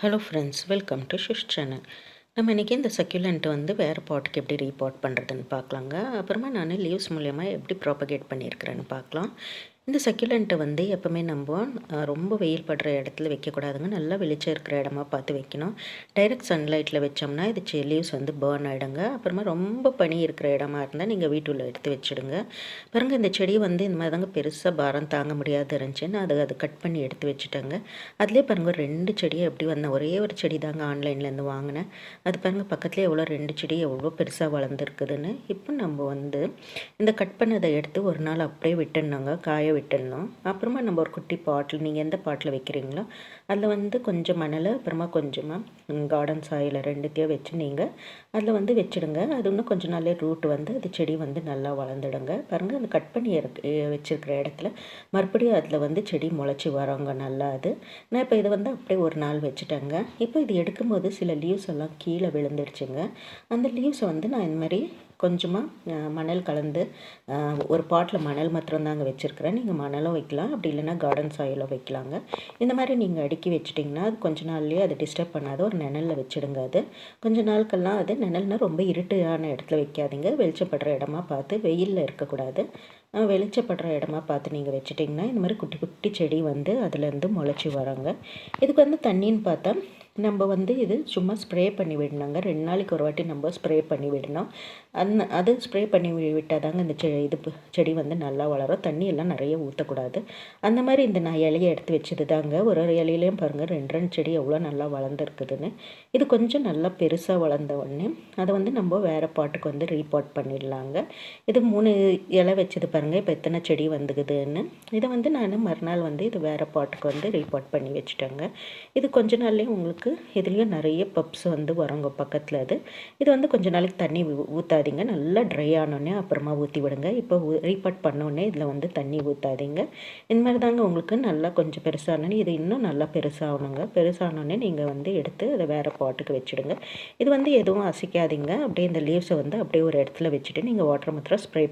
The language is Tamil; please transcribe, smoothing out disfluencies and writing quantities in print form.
ஹலோ ஃப்ரெண்ட்ஸ், வெல்கம் டு ஷிஷ் சேனல். நம்ம இன்றைக்கி இந்த சக்யூலண்ட் வந்து வேறு பாட்டுக்கு எப்படி ரீபாட் பண்ணுறதுன்னு பார்க்கலாங்க. அப்புறமா நான் லீவ்ஸ் மூலயமா எப்படி ப்ராப்பகேட் பண்ணியிருக்கிறேன்னு பார்க்கலாம். இந்த சக்யூலண்ட்டை வந்து எப்போவுமே நம்ம ரொம்ப வெயில் படுற இடத்துல வைக்கக்கூடாதுங்க. நல்லா வெளிச்சம் இருக்கிற இடமா பார்த்து வைக்கணும். டைரெக்ட் சன்லைட்டில் வச்சோம்னா இது லீவ்ஸ் வந்து பேர்ன் ஆகிடுங்க. அப்புறமா ரொம்ப பனி இருக்கிற இடமா இருந்தால் நீங்கள் வீட்டுள்ள எடுத்து வச்சுடுங்க. பாருங்கள், இந்த செடி வந்து இந்த மாதிரி தாங்க பெருசாக பாரம் தாங்க முடியாது இருந்துச்சுன்னு அது கட் பண்ணி எடுத்து வச்சுட்டேங்க. அதுலேயே பாருங்கள் 2 செடியை எப்படி வந்தேன். ஒரே ஒரு செடி தாங்க ஆன்லைன்லேருந்து வாங்கினேன். அது பாருங்கள் பக்கத்துலேயே எவ்வளோ 2 செடி எவ்வளோ பெருசாக வளர்ந்துருக்குதுன்னு. இப்போ நம்ம வந்து இந்த கட் பண்ணதை எடுத்து ஒரு நாள் அப்படியே விட்டுடணுங்க, காய விட்டுடணும். அப்புறமா நம்ம ஒரு குட்டி பாட்டில், நீங்கள் எந்த பாட்டில் வைக்கிறீங்களோ அதில் வந்து கொஞ்சம் மணல், அப்புறமா கொஞ்சமாக கார்டன் சாயில் ரெண்டுத்தையும் வச்சு நீங்கள் அதில் வந்து வச்சுடுங்க. அது இன்னும் கொஞ்சம் நாளே ரூட் வந்து அது செடி வந்து நல்லா வளர்ந்துடுங்க. பாருங்கள், அந்த கட் பண்ணி வச்சுருக்கிற இடத்துல மறுபடியும் அதில் வந்து செடி முளைச்சி வரோங்க நல்லா. அது நான் இப்போ இதை வந்து அப்படியே ஒரு நாள் வச்சுட்டேங்க. இப்போ இது எடுக்கும்போது சில லீவ்ஸ் எல்லாம் கீழே விழுந்துடுச்சுங்க. அந்த லீவ்ஸை வந்து நான் இந்த மாதிரி கொஞ்சமாக மணல் கலந்து ஒரு பாட்டில் மணல் மாத்திரம் தாங்க வச்சுருக்கிறேன். நீங்கள் மணலும் வைக்கலாம், அப்படி இல்லைன்னா கார்டன் சாயிலும் வைக்கலாங்க. இந்த மாதிரி நீங்கள் அடுக்கி வச்சிட்டிங்கன்னா அது கொஞ்ச நாள்லேயே அது டிஸ்டர்ப் பண்ணாத ஒரு நிழலில் வச்சுடுங்க. அது கொஞ்ச நாட்கள்லாம் அது நிழல்னால் ரொம்ப இருட்டான இடத்துல வைக்காதீங்க. வெளிச்சப்படுற இடமா பார்த்து, வெயிலில் இருக்கக்கூடாது, வெளிச்சப்படுற இடமா பார்த்து நீங்கள் வச்சுட்டிங்கன்னா இந்த மாதிரி குட்டி குட்டி செடி வந்து அதுலேருந்து முளைச்சி வராங்க. இதுக்கு வந்து தண்ணின்னு பார்த்தா நம்ம வந்து இது சும்மா ஸ்ப்ரே பண்ணி விடணுங்க. 2 நாளைக்கு ஒரு வாட்டி நம்ம ஸ்ப்ரே பண்ணி விடணும். அது ஸ்ப்ரே பண்ணி விட்டால் தாங்க இந்த செடி வந்து நல்லா வளரும். தண்ணி எல்லாம் நிறைய ஊற்றக்கூடாது. அந்த மாதிரி இந்த நான் இலையை எடுத்து வச்சது தாங்க. ஒரு இலையிலையும் பாருங்கள் 2 செடி எவ்வளோ நல்லா வளர்ந்துருக்குதுன்னு. இது கொஞ்சம் நல்லா பெருசாக வளர்ந்த உடனே அதை வந்து நம்ம வேறு பாட்டுக்கு வந்து ரீபாட் பண்ணிடலாங்க. இது 3 இலை வச்சது பாருங்கள், இப்போ எத்தனை செடி வந்துக்குதுன்னு. இதை வந்து நான் மறுநாள் வந்து இது வேறு பாட்டுக்கு வந்து ரீபாட் பண்ணி வச்சுட்டேங்க. இது கொஞ்ச நாள்லேயும் உங்களுக்கு இதுலேயும் நிறைய பப்ஸ் வந்து வருங்க பக்கத்தில். இது வந்து கொஞ்ச நாளைக்கு தண்ணி ஊற்றாதீங்க. நல்லா ட்ரை ஆனோடனே அப்புறமா ஊற்றி விடுங்க. இப்போ ரீபாட் பண்ணோடனே இதில் வந்து தண்ணி ஊற்றாதீங்க. இந்த மாதிரி தாங்க உங்களுக்கு நல்லா கொஞ்சம் பெருசானோடனே இது இன்னும் நல்லா பெருசாகணுங்க. பெருசானோடனே நீங்கள் வந்து எடுத்து அதை வேறு பாட்டுக்கு வச்சுடுங்க. இது வந்து எதுவும் அசைக்காதீங்க. அப்படியே இந்த லீவ்ஸை வந்து அப்படியே ஒரு இடத்துல வச்சுட்டு நீங்கள் வாட்டர் மாத்திரம் ஸ்ப்ரே பண்ணி